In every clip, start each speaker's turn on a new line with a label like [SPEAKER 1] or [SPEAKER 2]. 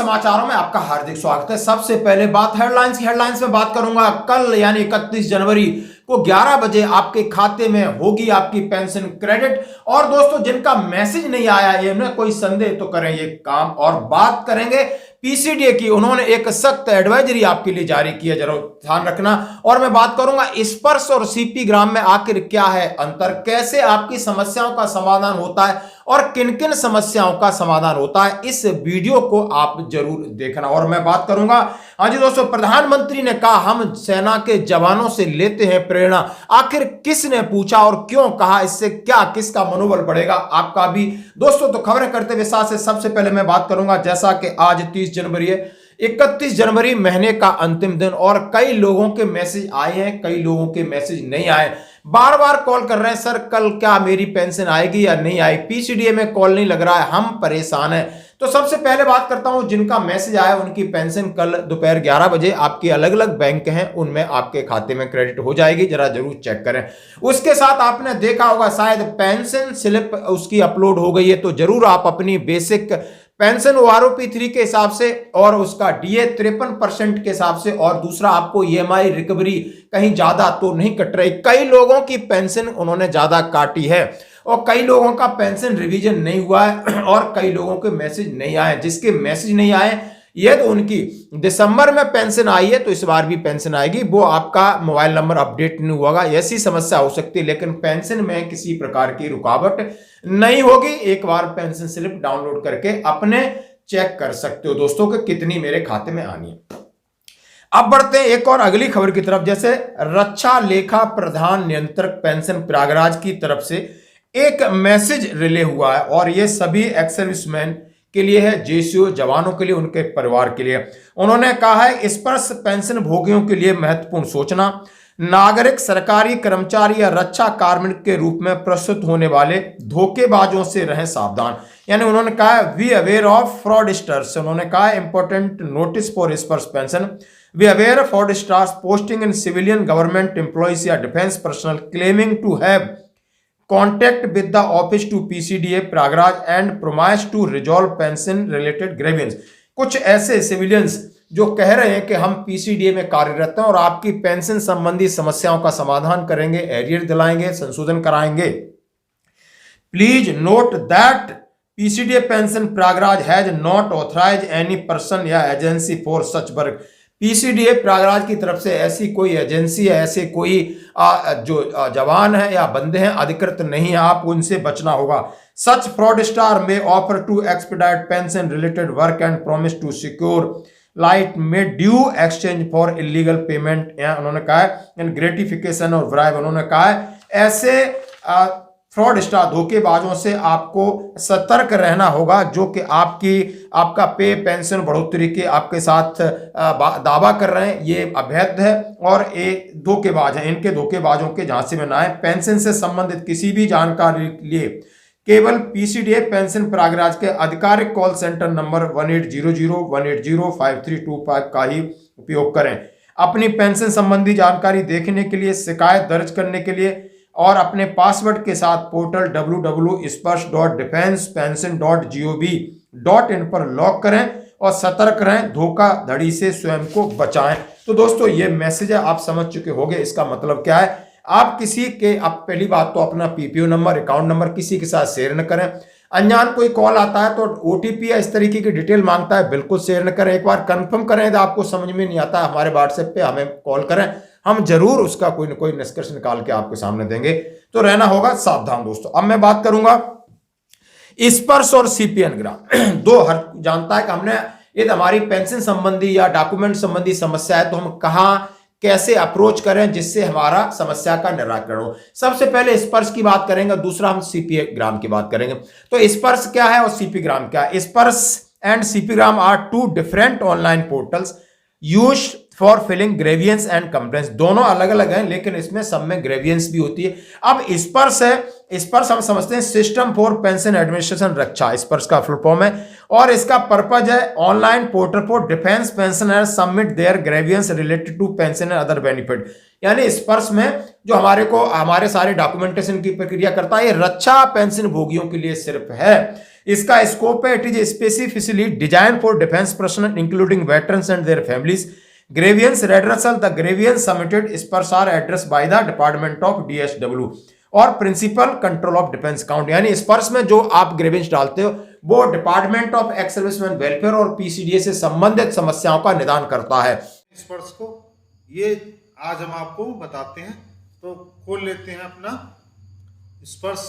[SPEAKER 1] समाचारों में आपका हार्दिक स्वागत है। सबसे पहले बात हेडलाइंस में बात करूंगा। कल यानी 31 जनवरी को 11 बजे आपके खाते में होगी आपकी पेंशन क्रेडिट। और दोस्तों जिनका मैसेज नहीं आया है, इन्हें कोई संदेह तो करें ये काम। और बात करेंगे पीसीडीए की, उन्होंने एक सख्त एडवाइजरी आपके लिए जारी की है, जरूर ध्यान रखना। और मैं बात करूंगा स्पर्श और सीपी ग्राम में आखिर क्या है अंतर, कैसे आपकी समस्याओं का समाधान होता है और किन किन समस्याओं का समाधान होता है। इस वीडियो को आप जरूर देखना। और मैं बात करूंगा, हाँ जी दोस्तों, प्रधानमंत्री ने कहा हम सेना के जवानों से लेते हैं प्रेरणा। आखिर किसने पूछा और क्यों कहा, इससे क्या किसका मनोबल बढ़ेगा आपका भी दोस्तों। तो खबरें करते हुए साथ से सबसे पहले मैं बात करूंगा, जैसा कि आज 30 जनवरी है, 31 जनवरी महीने का अंतिम दिन और कई लोगों के मैसेज आए हैं, कई लोगों के मैसेज नहीं आए। बार बार कॉल कर रहे हैं, सर कल क्या मेरी पेंशन आएगी या नहीं आएगी, पीसीडीए में कॉल नहीं लग रहा है, हम परेशान हैं। तो सबसे पहले बात करता हूं, जिनका मैसेज आया उनकी पेंशन कल दोपहर 11 बजे आपकी अलग अलग बैंक हैं उनमें आपके खाते में क्रेडिट हो जाएगी, जरा जरूर चेक करें। उसके साथ आपने देखा होगा शायद पेंशन स्लिप उसकी अपलोड हो गई है, तो जरूर आप अपनी बेसिक पेंशन ओआरओपी 3 के हिसाब से और उसका डीए 53% के हिसाब से, और दूसरा आपको ईएमआई रिकवरी कहीं ज्यादा तो नहीं कट रही। कई लोगों की पेंशन उन्होंने ज्यादा काटी है और कई लोगों का पेंशन रिवीजन नहीं हुआ है और कई लोगों के मैसेज नहीं आए। जिसके मैसेज नहीं आए ये तो उनकी दिसंबर में पेंशन आई है तो इस बार भी पेंशन आएगी, वो आपका मोबाइल नंबर अपडेट नहीं हुआ, ऐसी समस्या हो सकती है। लेकिन पेंशन में किसी प्रकार की रुकावट नहीं होगी। एक बार पेंशन स्लिप डाउनलोड करके अपने चेक कर सकते हो दोस्तों कि कितनी मेरे खाते में आनी है। अब बढ़ते हैं एक और अगली खबर की तरफ, जैसे रक्षा लेखा प्रधान नियंत्रक पेंशन प्रयागराज की तरफ से एक मैसेज रिले हुआ है और यह सभी एक्स सर्विसमैन के लिए है, जेसीओ जवानों के लिए, उनके परिवार के लिए। उन्होंने कहा है स्पर्श पेंशन भोगियों के लिए महत्वपूर्ण सूचना, नागरिक, सरकारी कर्मचारी या रक्षा कार्मिक के रूप में प्रस्तुत होने वाले धोखेबाजों से रहें सावधान। यानी उन्होंने कहा है वी अवेयर ऑफ फ्रॉडस्टर्स। उन्होंने कहा है important notice for SPARSH pension, we aware fraudsters posting in civilian government employees या defence personnel claiming to have contact with the office to PCDA Prayagraj and promise to resolve pension related grievance। कुछ ऐसे civilians जो कह रहे हैं कि हम PCDA में कार्यरत हैं और आपकी पेंशन संबंधी समस्याओं का समाधान करेंगे, एरियर दिलाएंगे, संशोधन कराएंगे। Please note that PCDA pension Prayagraj has not authorize any person या agency for such work. PCDA Prayagraj की तरफ से ऐसी कोई एजेंसी है, ऐसे कोई जो जवान है या बंदे हैं अधिकृत नहीं है, आप उनसे बचना होगा। Such fraudster may offer to expedite pension related work and promise to secure light in due exchange for illegal payment. उन्होंने कहा है ग्रेटिफिकेशन और ब्राइब। उन्होंने कहा है ऐसे फ्रॉडस्टर धोखेबाजों से आपको सतर्क रहना होगा, जो कि आपका पे पेंशन बढ़ोतरी के आपके साथ दावा कर रहे हैं, ये अवैध है और ये धोखेबाज हैं। इनके धोखेबाजों के झांसे में ना आए। पेंशन से संबंधित किसी भी जानकारी के लिए केवल पीसीडीए पेंशन प्रयागराज के आधिकारिक कॉल सेंटर नंबर 1800-180-5325 का ही उपयोग करें। अपनी पेंशन संबंधी जानकारी देखने के लिए, शिकायत दर्ज करने के लिए और अपने पासवर्ड के साथ पोर्टल www.sparsh.defensepension.gov.in पर लॉग करें और सतर्क रहें, धोखाधड़ी से स्वयं को बचाएं। तो दोस्तों ये मैसेज है, आप समझ चुके होंगे इसका मतलब क्या है। आप किसी के, आप पहली बात तो अपना पीपीओ नंबर, अकाउंट नंबर किसी के साथ शेयर न करें। अनजान कोई कॉल आता है तो ओटीपी या इस तरीके की डिटेल मांगता है, बिल्कुल शेयर न करें। एक बार कंफर्म करें, यदि आपको समझ में नहीं आता हमारे व्हाट्सएप पे हमें कॉल करें, हम जरूर उसका कोई ना कोई निष्कर्ष निकाल के आपके सामने देंगे। तो रहना होगा सावधान दोस्तों। अब मैं बात करूंगा स्पर्श और सीपीएन ग्राम। दो हर जानता है कि हमने यदि हमारी पेंशन संबंधी या डॉक्यूमेंट संबंधी समस्या है तो हम कहां कैसे अप्रोच करें जिससे हमारा समस्या का निराकरण हो। सबसे पहले स्पर्श की बात करेंगे, दूसरा हम सीपी ग्राम की बात करेंगे। तो स्पर्श क्या है और सीपी ग्राम क्या है। Sparsh and CP gram are two different online portals use for filling grievances and complaints. दोनों अलग अलग हैं लेकिन इसमें सब में ग्रेवियंस भी होती है। अब स्पर्श है, स्पर्श हम समझते हैं system for pension administration Raksha, Sparsh का फुल फॉर्म है और इसका पर्पज है online portal for defence pensioners submit their grievances related to pension and other benefit. यानी स्पर्श में जो हमारे सारे डॉक्यूमेंटेशन की प्रक्रिया करता है, ये रक्षा पेंशन भोगियों के लिए सिर्फ है। इसका स्कोप है, it is specifically design for defence personnel including veterans and their families. Grievance redressal, the grievance submitted SPARSH are address by the department of DSW और principal control of defence account. यानी स्पर्श में जो आप ग्रेवियंस डालते हो वो department of ex serviceman welfare और पीसीडीए से संबंधित समस्याओं का निदान करता है।
[SPEAKER 2] स्पर्श को ये आज हम आपको बताते हैं। तो खोल लेते हैं अपना स्पर्श,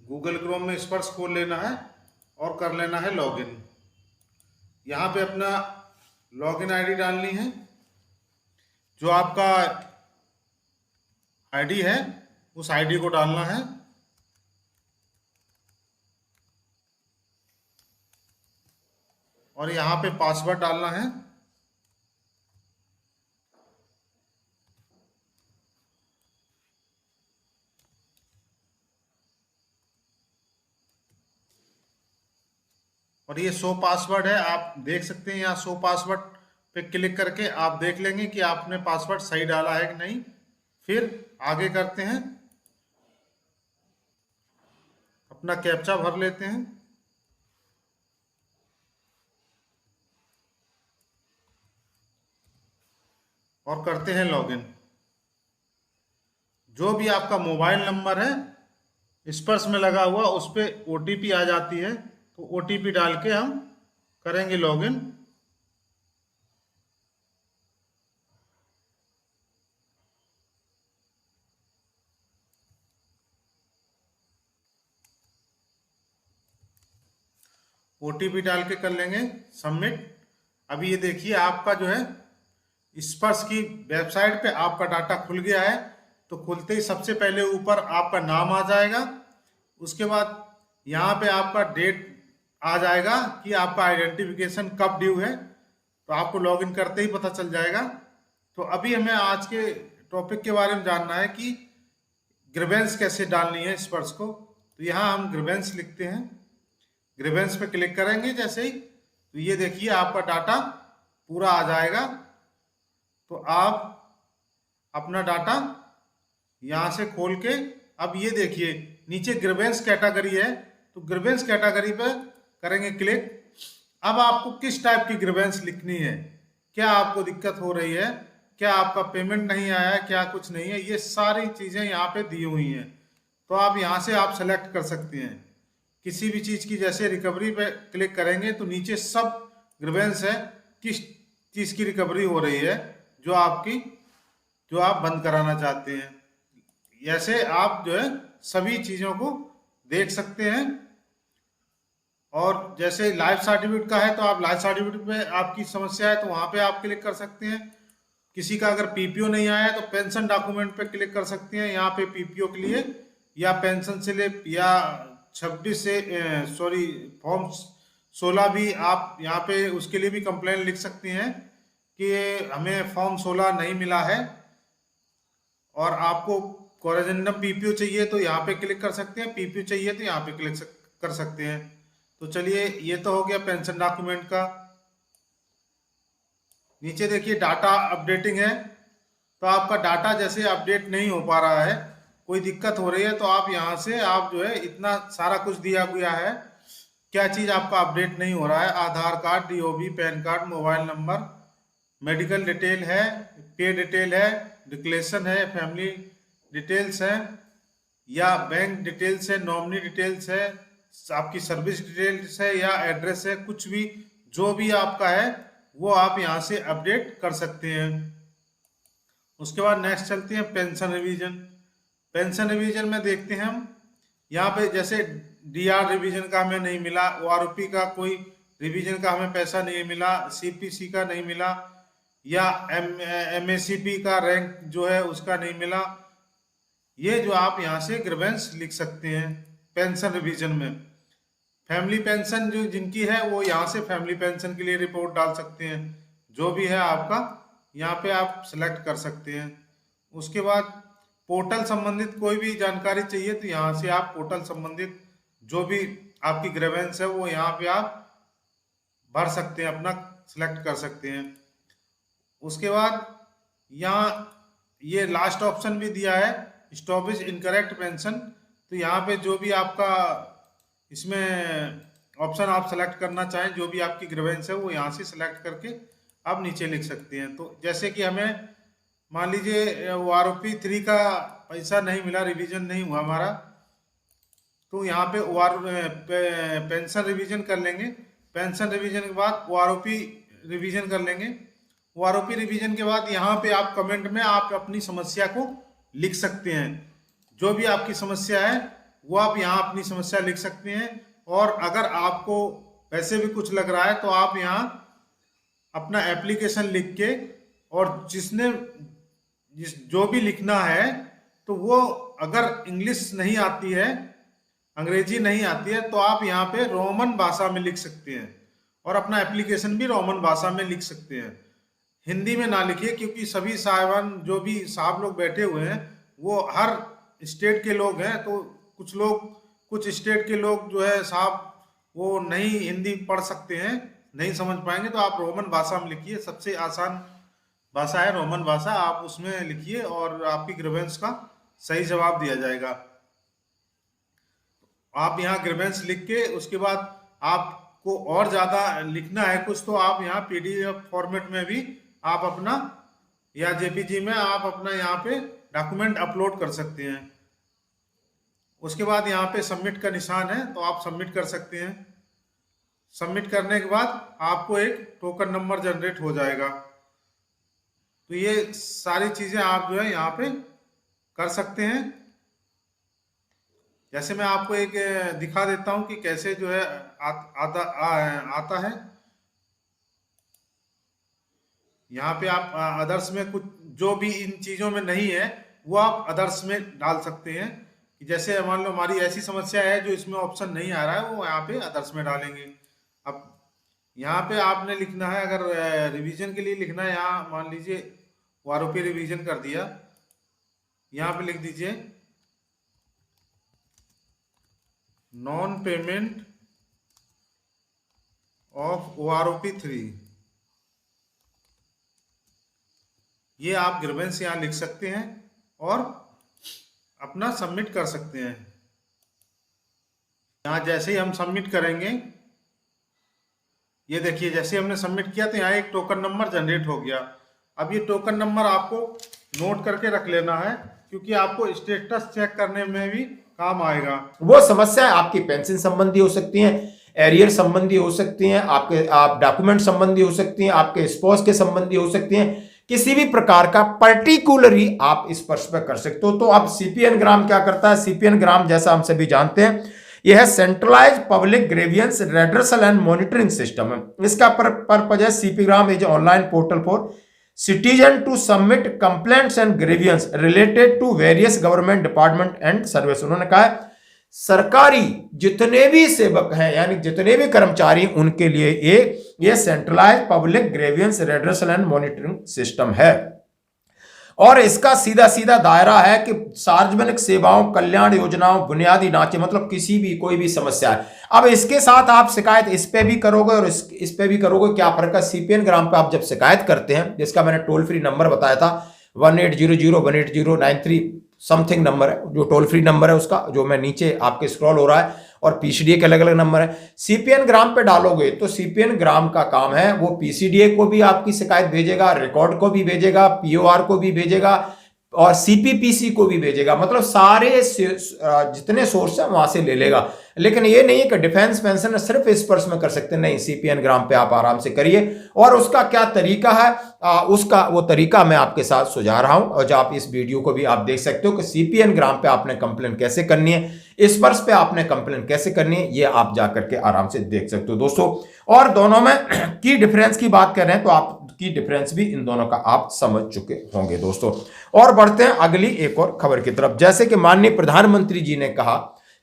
[SPEAKER 2] गूगल क्रोम में स्पर्श खोल लेना है और कर लेना है लॉगिन। यहाँ पे अपना लॉगिन आईडी डालनी है, जो आपका आईडी है उस आईडी को डालना है और यहाँ पे पासवर्ड डालना है। और ये शो पासवर्ड है, आप देख सकते हैं यहाँ शो पासवर्ड पे क्लिक करके आप देख लेंगे कि आपने पासवर्ड सही डाला है कि नहीं। फिर आगे करते हैं, अपना कैप्चा भर लेते हैं और करते हैं लॉगिन। जो भी आपका मोबाइल नंबर है स्पर्श में लगा हुआ उस पर ओटीपी आ जाती है, तो ओटीपी डाल के हम करेंगे लॉगिन। ओटीपी डाल के कर लेंगे सबमिट। अभी ये देखिए आपका जो है स्पर्श की वेबसाइट पे आपका डाटा खुल गया है। तो खुलते ही सबसे पहले ऊपर आपका नाम आ जाएगा, उसके बाद यहाँ पे आपका डेट आ जाएगा कि आपका आइडेंटिफिकेशन कब ड्यू है, तो आपको लॉगिन करते ही पता चल जाएगा। तो अभी हमें आज के टॉपिक के बारे में जानना है कि ग्रीवेंस कैसे डालनी है स्पर्श को। तो यहाँ हम ग्रीवेंस लिखते हैं, ग्रीवेंस पे क्लिक करेंगे जैसे ही, तो ये देखिए आपका डाटा पूरा आ जाएगा। तो आप अपना डाटा यहाँ से खोल के, अब ये देखिए नीचे ग्रीवेंस कैटेगरी है, तो ग्रीवेंस कैटेगरी पे करेंगे क्लिक। अब आपको किस टाइप की ग्रीवेंस लिखनी है, क्या आपको दिक्कत हो रही है, क्या आपका पेमेंट नहीं आया है, क्या कुछ नहीं है, ये सारी चीज़ें यहाँ पे दी हुई हैं। तो आप यहाँ से आप सेलेक्ट कर सकते हैं किसी भी चीज़ की। जैसे रिकवरी पे क्लिक करेंगे तो नीचे सब ग्रीवेंस है, किस चीज़ की रिकवरी हो रही है जो आप बंद कराना चाहते हैं। ऐसे आप जो है सभी चीज़ों को देख सकते हैं। और जैसे लाइफ सर्टिफिकेट का है तो आप लाइफ सर्टिफिकेट पे आपकी समस्या है तो वहाँ पे आप क्लिक कर सकते हैं। किसी का अगर पीपीओ नहीं आया है तो पेंशन डॉक्यूमेंट पे क्लिक कर सकते हैं, यहाँ पे पीपीओ के लिए या पेंशन स्लिप या 26 से फॉर्म 16 भी आप यहाँ पे उसके लिए भी कंप्लेन लिख सकते हैं कि हमें फॉर्म 16 नहीं मिला है और आपको कोरेजेंडम पीपीओ चाहिए तो यहाँ पे क्लिक कर सकते हैं, पीपीओ चाहिए तो यहाँ पे क्लिक कर सकते हैं। तो चलिए ये तो हो गया पेंशन डॉक्यूमेंट का। नीचे देखिए डाटा अपडेटिंग है, तो आपका डाटा जैसे अपडेट नहीं हो पा रहा है, कोई दिक्कत हो रही है, तो आप यहाँ से आप जो है इतना सारा कुछ दिया गया है, क्या चीज़ आपका अपडेट नहीं हो रहा है। Aadhaar card, DOB, PAN card, mobile number, medical detail है, पे डिटेल है, डिक्लेरेशन है, फैमिली डिटेल्स है या बैंक डिटेल्स है, नॉमिनी डिटेल्स है, आपकी सर्विस डिटेल्स है या एड्रेस है, कुछ भी जो भी आपका है वो आप यहाँ से अपडेट कर सकते हैं। उसके बाद नेक्स्ट चलते हैं पेंशन रिवीजन। पेंशन रिवीजन में देखते हैं हम यहाँ पे जैसे डीआर रिवीजन का हमें नहीं मिला, ओआरओपी का कोई रिवीजन का हमें पैसा नहीं मिला, सीपीसी का नहीं मिला या एमएसीपी का रैंक जो है उसका नहीं मिला। ये जो आप यहाँ से ग्रीवेंस लिख सकते हैं पेंशन रिवीजन में। फैमिली पेंशन जो जिनकी है वो यहाँ से फैमिली पेंशन के लिए रिपोर्ट डाल सकते हैं, जो भी है आपका यहाँ पे आप सेलेक्ट कर सकते हैं। उसके बाद पोर्टल संबंधित कोई भी जानकारी चाहिए तो यहाँ से आप पोर्टल संबंधित जो भी आपकी ग्रीवेंस है वो यहाँ पे आप भर सकते हैं, अपना सिलेक्ट कर सकते हैं। उसके बाद यहाँ ये लास्ट ऑप्शन भी दिया है स्टॉपेज इनकरेक्ट पेंशन, तो यहाँ पे जो भी आपका इसमें ऑप्शन आप सेलेक्ट करना चाहें, जो भी आपकी ग्रीवेंस है वो यहाँ से सेलेक्ट करके आप नीचे लिख सकते हैं। तो जैसे कि हमें मान लीजिए वो आरोपी 3 का पैसा नहीं मिला, रिवीजन नहीं हुआ हमारा, तो यहाँ पे पेंशन रिवीजन कर लेंगे। पेंशन रिवीजन के बाद वो आरोपी रिवीजन कर लेंगे। वो आरोपी रिवीजन के बाद यहाँ पे आप कमेंट में आप अपनी समस्या को लिख सकते हैं। जो भी आपकी समस्या है वो आप यहाँ अपनी समस्या लिख सकते हैं। और अगर आपको वैसे भी कुछ लग रहा है तो आप यहाँ अपना एप्लीकेशन लिख के, और जो भी लिखना है तो वो अगर इंग्लिश नहीं आती है, अंग्रेजी नहीं आती है, तो आप यहाँ पे रोमन भाषा में लिख सकते हैं और अपना एप्लीकेशन भी रोमन भाषा में लिख सकते हैं। हिंदी में ना लिखिए, क्योंकि सभी साहिबान जो भी साहब लोग बैठे हुए हैं वो हर स्टेट के लोग हैं। तो कुछ स्टेट के लोग जो है साहब वो नहीं हिंदी पढ़ सकते हैं, नहीं समझ पाएंगे। तो आप रोमन भाषा में लिखिए, सबसे आसान भाषा है रोमन भाषा, आप उसमें लिखिए और आपकी ग्रीवेंस का सही जवाब दिया जाएगा। आप यहाँ ग्रीवेंस लिख के उसके बाद आपको और ज़्यादा लिखना है कुछ, तो आप यहाँ PDF फॉर्मेट में भी आप अपना, या JPG में आप अपना यहाँ पे डॉक्यूमेंट अपलोड कर सकते हैं। उसके बाद यहाँ पे सबमिट का निशान है, तो आप सबमिट कर सकते हैं। सबमिट करने के बाद आपको एक टोकन नंबर जनरेट हो जाएगा। तो ये सारी चीज़ें आप जो है यहाँ पे कर सकते हैं। जैसे मैं आपको एक दिखा देता हूँ कि कैसे जो है आता है। यहाँ पे आप अदर्स में कुछ जो भी इन चीज़ों में नहीं है वो आप अदर्स में डाल सकते हैं। जैसे मान लो हमारी ऐसी समस्या है जो इसमें ऑप्शन नहीं आ रहा है, वो यहाँ पे अदर्स में डालेंगे। अब यहाँ पे आपने लिखना है, अगर रिवीजन के लिए लिखना है, यहाँ मान लीजिए वो आरोपी रिवीजन कर दिया, यहाँ पे लिख दीजिए नॉन पेमेंट ऑफ OROP 3। ये आप ग्रीवेंस यहाँ लिख सकते हैं और अपना सबमिट कर सकते हैं। यहाँ जैसे ही हम सबमिट करेंगे, ये देखिए जैसे हमने सबमिट किया तो यहाँ एक टोकन नंबर जनरेट हो गया। अब ये टोकन नंबर आपको नोट करके रख लेना है, क्योंकि आपको स्टेटस चेक करने में भी काम आएगा।
[SPEAKER 1] वो समस्याएं आपकी पेंशन संबंधी हो सकती हैं, एरियर संबंधी हो सकती हैं, आप डॉक्यूमेंट संबंधी हो सकती हैं, आपके स्पोर्ट्स के संबंधी हो सकती हैं, किसी भी प्रकार का पर्टिकुलरली आप इस पर कर सकते हो। तो अब CPN ग्राम क्या करता है? CPN ग्राम जैसा हम सभी जानते हैं, यह है centralised public grievance redressal and monitoring system है। इसका पर्पज है, CP gram is online portal for citizen to submit complaints and grievance related to various government department and service। उन्होंने कहा है सरकारी जितने भी सेवक हैं, यानी जितने भी कर्मचारी, उनके लिए ये centralised public grievance redressal and monitoring system है। और इसका सीधा सीधा दायरा है कि सार्वजनिक सेवाओं, कल्याण योजनाओं, बुनियादी ढांचे, मतलब किसी भी कोई भी समस्या है। अब इसके साथ आप शिकायत इस पे भी करोगे और इस पे भी करोगे, क्या फर्क है? CPN ग्राम पे आप जब शिकायत करते हैं, जिसका मैंने टोल फ्री नंबर बताया था 1800-180-93 समथिंग नंबर है, जो टोल फ्री नंबर है उसका, जो मैं नीचे आपके स्क्रॉल हो रहा है, और PCDA के अलग अलग नंबर है। CPN ग्राम पे डालोगे तो CPN ग्राम का काम है, वो PCDA को भी आपकी शिकायत भेजेगा, रिकॉर्ड को भी भेजेगा, POR को भी भेजेगा और CPPC को भी भेजेगा। मतलब सारे जितने सोर्स है वहां से ले लेगा। लेकिन ये नहीं है कि डिफेंस पेंशन सिर्फ इस पर्स में कर सकते, नहीं, CPN ग्राम पे आप आराम से करिए। और उसका क्या तरीका है, उसका वो तरीका मैं आपके साथ सुझा रहा हूं, और जो आप इस वीडियो को भी आप देख सकते हो कि CPN ग्राम पे आपने कंप्लेन कैसे करनी है, इस पर्स पे आपने कंप्लेन कैसे करनी है, ये आप जाकर के आराम से देख सकते हो दोस्तों। और दोनों में की डिफरेंस की बात कर रहे हैं तो आप की डिफरेंस भी इन दोनों का आप समझ चुके होंगे दोस्तों। और बढ़ते हैं अगली एक और खबर की तरफ। जैसे कि माननीय प्रधानमंत्री जी ने कहा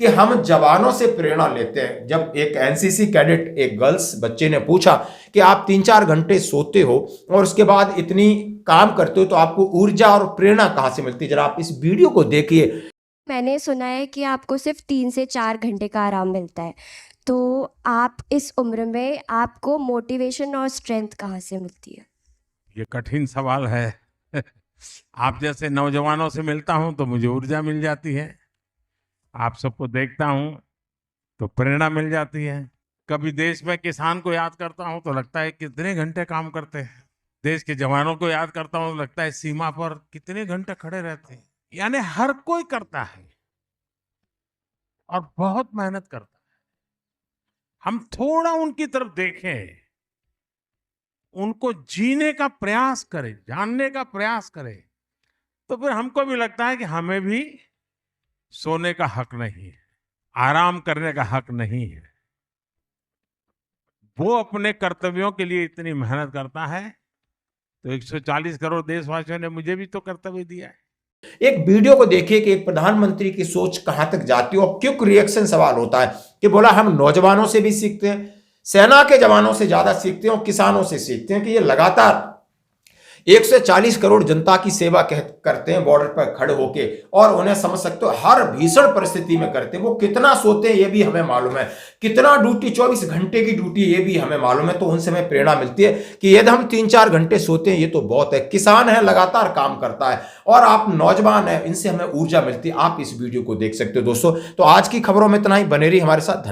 [SPEAKER 1] कि हम जवानों से प्रेरणा लेते हैं। जब एक NCC कैडेट, एक गर्ल्स बच्चे ने पूछा कि आप 3-4 घंटे सोते हो और उसके बाद इतनी काम करते हो, तो आपको ऊर्जा और प्रेरणा कहां से मिलती है? जरा आप इस वीडियो को देखिए।
[SPEAKER 3] मैंने सुना है कि आपको सिर्फ 3 से 4 घंटे का आराम मिलता है, तो आप इस उम्र में आपको मोटिवेशन और स्ट्रेंथ कहाँ से मिलती है?
[SPEAKER 4] ये कठिन सवाल है। आप जैसे नौजवानों से मिलता हूं तो मुझे ऊर्जा मिल जाती है। आप सबको देखता हूं तो प्रेरणा मिल जाती है। कभी देश में किसान को याद करता हूं तो लगता है कितने घंटे काम करते हैं। देश के जवानों को याद करता हूं तो लगता है सीमा पर कितने घंटे खड़े रहते हैं। यानी हर कोई करता है और बहुत मेहनत करता है। हम थोड़ा उनकी तरफ देखें, उनको जीने का प्रयास करें, जानने का प्रयास करें, तो फिर हमको भी लगता है कि हमें भी सोने का हक नहीं है, आराम करने का हक नहीं है। वो अपने कर्तव्यों के लिए इतनी मेहनत करता है, तो 140 करोड़ देशवासियों ने मुझे भी तो कर्तव्य दिया है।
[SPEAKER 1] एक वीडियो को देखिए कि एक प्रधानमंत्री की सोच कहां तक जाती है और क्विक रिएक्शन सवाल होता है कि बोला हम नौजवानों से भी सीखते हैं, सेना के जवानों से ज्यादा सीखते हैं और किसानों से सीखते हैं कि ये लगातार 140 करोड़ जनता की सेवा करते हैं बॉर्डर पर खड़े होके, और उन्हें समझ सकते हो हर भीषण परिस्थिति में करते हैं। वो कितना सोते हैं ये भी हमें मालूम है, कितना ड्यूटी 24 घंटे की ड्यूटी ये भी हमें मालूम है। तो उनसे हमें प्रेरणा मिलती है कि यदि हम 3-4 घंटे सोते हैं ये तो बहुत है। किसान है, लगातार काम करता है, और आप नौजवान है, इनसे हमें ऊर्जा मिलती है। आप इस वीडियो को देख सकते हो दोस्तों। तो आज की खबरों में इतना ही, बने रही हमारे साथ। धन्यवाद।